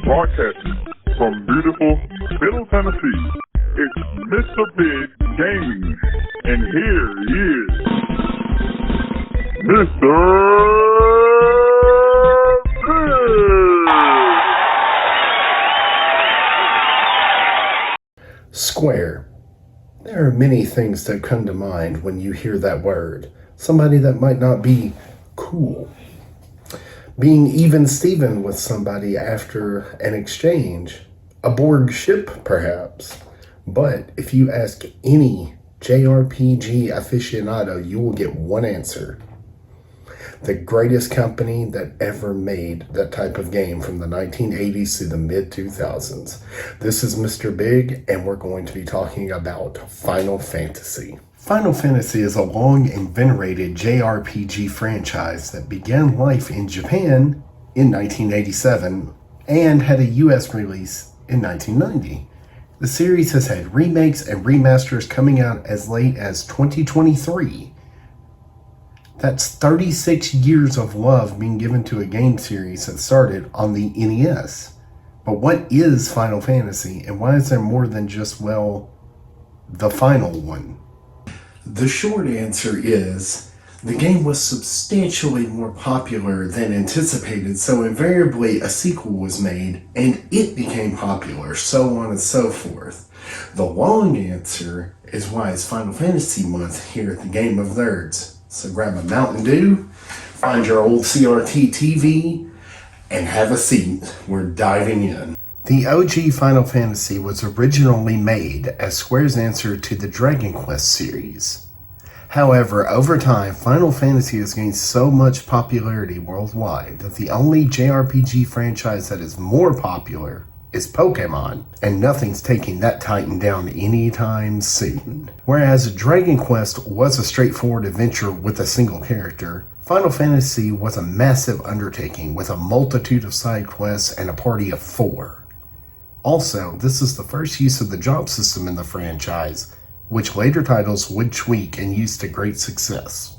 Broadcasting from beautiful Middle Tennessee, it's Mr. Big Gaming, and here he is, Mr. Big! Square. There are many things that come to mind when you hear that word. Somebody that might not be cool. Being even Steven with somebody after an exchange. A Borg ship, perhaps. But if you ask any JRPG aficionado, you will get one answer. The greatest company that ever made that type of game from the 1980s to the mid-2000s. This is Mr. Big, and we're going to be talking about Final Fantasy. Final Fantasy is a long and venerated JRPG franchise that began life in Japan in 1987 and had a US release in 1990. The series has had remakes and remasters coming out as late as 2023. That's 36 years of love being given to a game series that started on the NES. But what is Final Fantasy, and why is there more than just, well, the final one? The short answer is, the game was substantially more popular than anticipated, so invariably a sequel was made, and it became popular, so on and so forth. The long answer is why it's Final Fantasy Month here at the Game of Nerds. So grab a Mountain Dew, find your old CRT TV, and have a seat. We're diving in. The OG Final Fantasy was originally made as Square's answer to the Dragon Quest series. However, over time, Final Fantasy has gained so much popularity worldwide that the only JRPG franchise that is more popular is Pokemon, and nothing's taking that titan down anytime soon. Whereas Dragon Quest was a straightforward adventure with a single character, Final Fantasy was a massive undertaking with a multitude of side quests and a party of 4. Also, this is the first use of the job system in the franchise, which later titles would tweak and use to great success.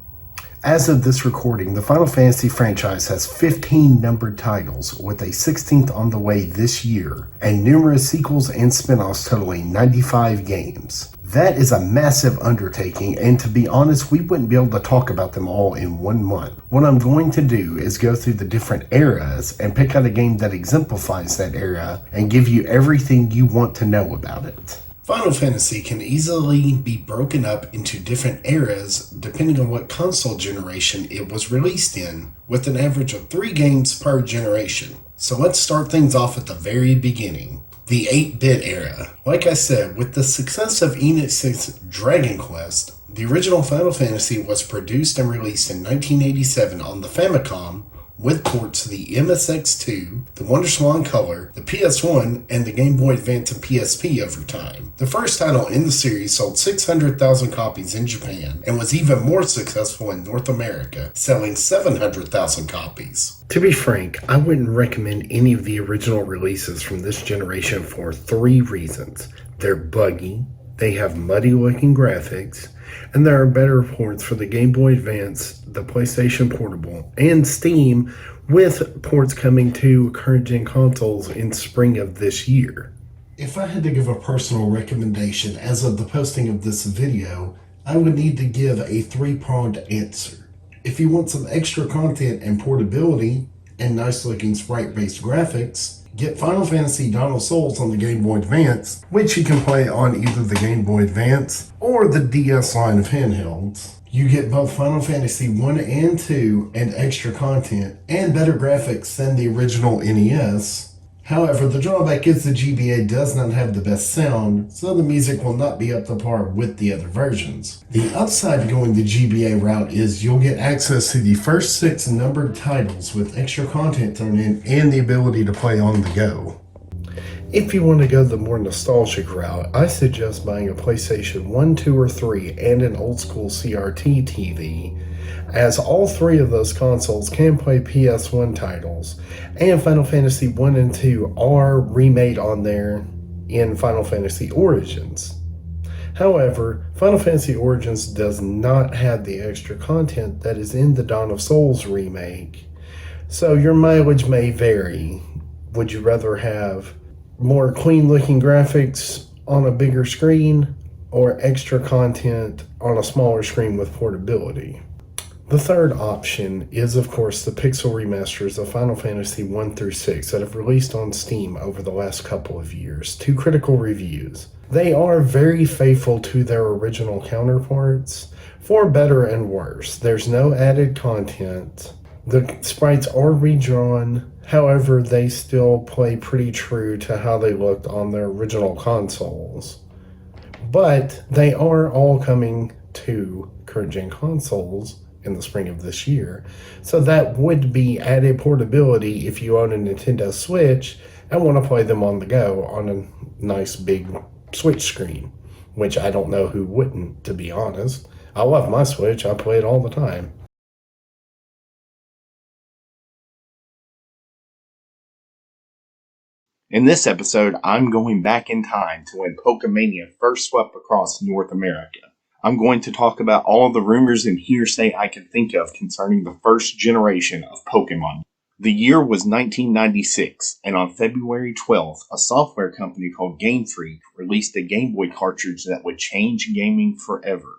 As of this recording, the Final Fantasy franchise has 15 numbered titles, with a 16th on the way this year, and numerous sequels and spin-offs totaling 95 games. That is a massive undertaking, and to be honest, we wouldn't be able to talk about them all in 1 month. What I'm going to do is go through the different eras and pick out a game that exemplifies that era and give you everything you want to know about it. Final Fantasy can easily be broken up into different eras depending on what console generation it was released in, with an average of 3 games per generation. So let's start things off at the very beginning. The 8-bit era. Like I said, with the success of Enix's Dragon Quest, the original Final Fantasy was produced and released in 1987 on the Famicom, with ports to the MSX2, the WonderSwan Color, the PS1, and the Game Boy Advance and PSP over time. The first title in the series sold 600,000 copies in Japan, and was even more successful in North America, selling 700,000 copies. To be frank, I wouldn't recommend any of the original releases from this generation for 3 reasons. They're buggy, they have muddy-looking graphics, and there are better ports for the Game Boy Advance, the PlayStation Portable, and Steam, with ports coming to current-gen consoles in spring of this year. If I had to give a personal recommendation as of the posting of this video, I would need to give a 3-pronged answer. If you want some extra content and portability, and nice-looking sprite-based graphics, get Final Fantasy Dawn of Souls on the Game Boy Advance, which you can play on either the Game Boy Advance or the DS line of handhelds. You get both Final Fantasy 1 and 2 and extra content and better graphics than the original NES. However, the drawback is the GBA does not have the best sound, so the music will not be up to par with the other versions. The upside to going the GBA route is you'll get access to the first 6 numbered titles with extra content thrown in and the ability to play on the go. If you want to go the more nostalgic route, I suggest buying a PlayStation 1, 2, or 3 and an old school CRT TV, as all 3 of those consoles can play PS1 titles, and Final Fantasy 1 and 2 are remade on there in Final Fantasy Origins. However, Final Fantasy Origins does not have the extra content that is in the Dawn of Souls remake, so your mileage may vary. Would you rather have more clean looking graphics on a bigger screen or extra content on a smaller screen with portability? The third option is, of course, the pixel remasters of Final Fantasy 1 through 6 that have released on Steam over the last couple of years to critical reviews. They are very faithful to their original counterparts, for better and worse. There's no added content. The sprites are redrawn, however, they still play pretty true to how they looked on their original consoles. But they are all coming to current gen consoles in the spring of this year. So that would be added portability if you own a Nintendo Switch and want to play them on the go on a nice big Switch screen, which I don't know who wouldn't, to be honest. I love my Switch. I play it all the time. In this episode, I'm going back in time to when Pokemania first swept across North America. I'm going to talk about all of the rumors and hearsay I can think of concerning the first generation of Pokemon. The year was 1996, and on February 12th, a software company called Game Freak released a Game Boy cartridge that would change gaming forever.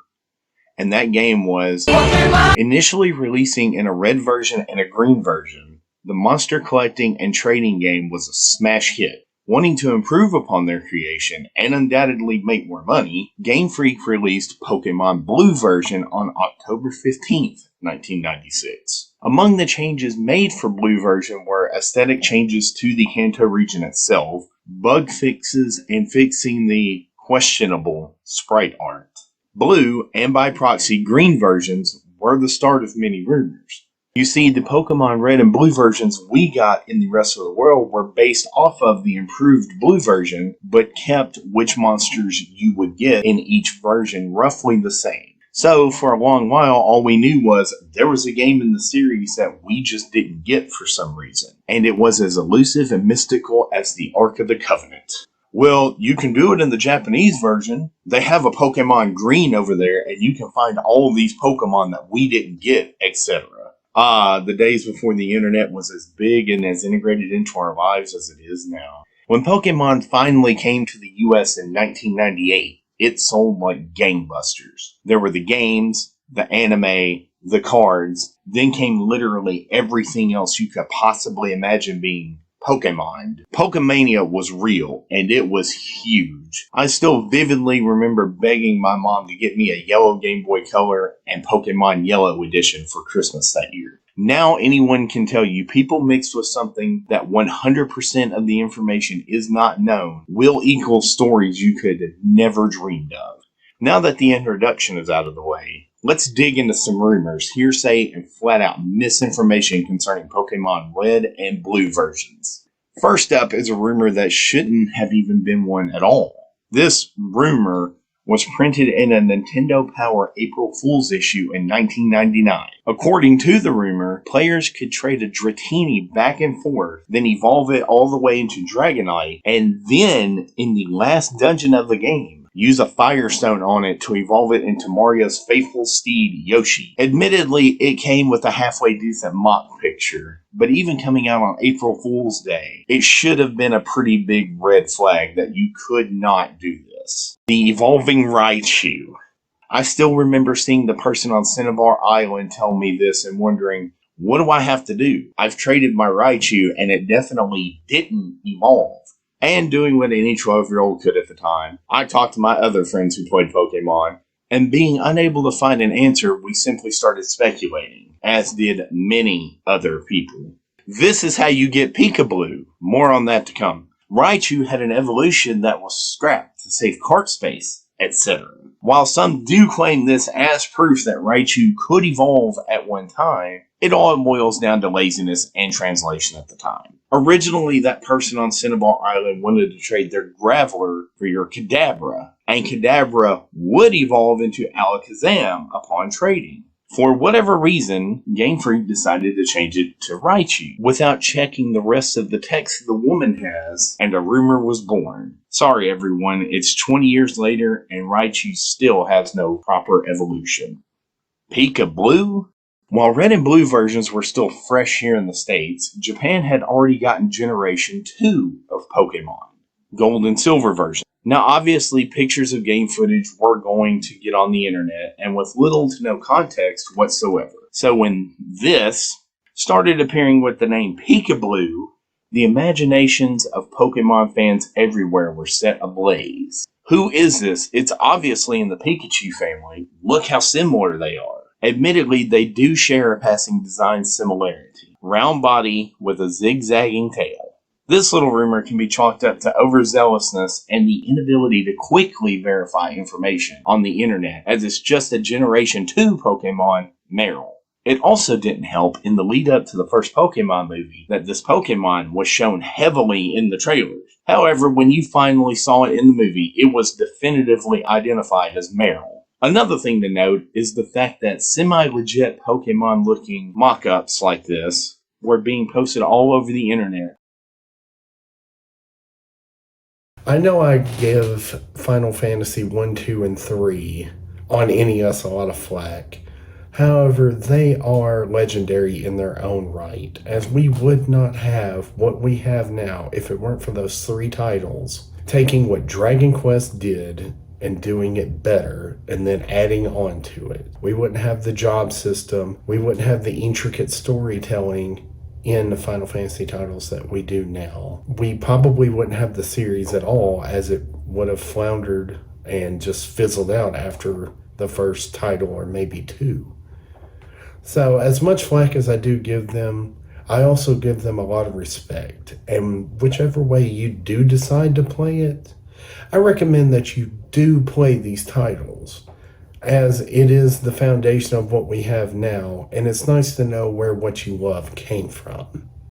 And that game was Pokemon! Initially releasing in a red version and a green version, the monster collecting and trading game was a smash hit. Wanting to improve upon their creation and undoubtedly make more money, Game Freak released Pokemon Blue version on October 15th, 1996. Among the changes made for Blue version were aesthetic changes to the Kanto region itself, bug fixes, and fixing the questionable sprite art. Blue, and by proxy Green versions, were the start of many rumors. You see, the Pokemon Red and Blue versions we got in the rest of the world were based off of the improved Blue version, but kept which monsters you would get in each version roughly the same. So, for a long while, all we knew was there was a game in the series that we just didn't get for some reason, and it was as elusive and mystical as the Ark of the Covenant. Well, you can do it in the Japanese version. They have a Pokemon Green over there, and you can find all of these Pokemon that we didn't get, etc. The days before the internet was as big and as integrated into our lives as it is now. When Pokemon finally came to the US in 1998, it sold like gangbusters. There were the games, the anime, the cards, then came literally everything else you could possibly imagine being Pokemon. Pokemania was real, and it was huge. I still vividly remember begging my mom to get me a yellow Game Boy Color and Pokemon Yellow Edition for Christmas that year. Now anyone can tell you people mixed with something that 100% of the information is not known will equal stories you could have never dreamed of. Now that the introduction is out of the way, let's dig into some rumors, hearsay, and flat-out misinformation concerning Pokemon Red and Blue versions. First up is a rumor that shouldn't have even been one at all. This rumor was printed in a Nintendo Power April Fool's issue in 1999. According to the rumor, players could trade a Dratini back and forth, then evolve it all the way into Dragonite, and then, in the last dungeon of the game, use a Firestone on it to evolve it into Mario's faithful steed, Yoshi. Admittedly, it came with a halfway decent mock picture, but even coming out on April Fool's Day, it should have been a pretty big red flag that you could not do this. The evolving Raichu. I still remember seeing the person on Cinnabar Island tell me this and wondering, what do I have to do? I've traded my Raichu and it definitely didn't evolve. And doing what any 12-year-old could at the time, I talked to my other friends who played Pokemon, and being unable to find an answer, we simply started speculating, as did many other people. This is how you get Pikablue. More on that to come. Raichu had an evolution that was scrapped to save cart space, etc. While some do claim this as proof that Raichu could evolve at one time, it all boils down to laziness and translation at the time. Originally, that person on Cinnabar Island wanted to trade their Graveler for your Kadabra, and Kadabra would evolve into Alakazam upon trading. For whatever reason, Game Freak decided to change it to Raichu without checking the rest of the text the woman has, and a rumor was born. Sorry everyone, it's 20 years later and Raichu still has no proper evolution. Pikablue? While red and blue versions were still fresh here in the States, Japan had already gotten Generation 2 of Pokemon, gold and silver version. Now, obviously, pictures of game footage were going to get on the internet, and with little to no context whatsoever. So when this started appearing with the name Pikablue, the imaginations of Pokemon fans everywhere were set ablaze. Who is this? It's obviously in the Pikachu family. Look how similar they are. Admittedly, they do share a passing design similarity. Round body with a zigzagging tail. This little rumor can be chalked up to overzealousness and the inability to quickly verify information on the internet, as it's just a Generation 2 Pokemon, Meryl. It also didn't help in the lead up to the first Pokemon movie that this Pokemon was shown heavily in the trailers. However, when you finally saw it in the movie, it was definitively identified as Meryl. Another thing to note is the fact that semi-legit Pokemon looking mock-ups like this were being posted all over the internet. I know I give Final Fantasy 1, 2, and 3 on NES a lot of flack. However, they are legendary in their own right, as we would not have what we have now if it weren't for those 3 titles, taking what Dragon Quest did and doing it better and then adding on to it. We wouldn't have the job system, we wouldn't have the intricate storytelling in the Final Fantasy titles that we do now. We probably wouldn't have the series at all, as it would have floundered and just fizzled out after the first title or maybe 2. So as much flack as I do give them, I also give them a lot of respect. And whichever way you do decide to play it, I recommend that you do play these titles, as it is the foundation of what we have now, and it's nice to know where what you love came from.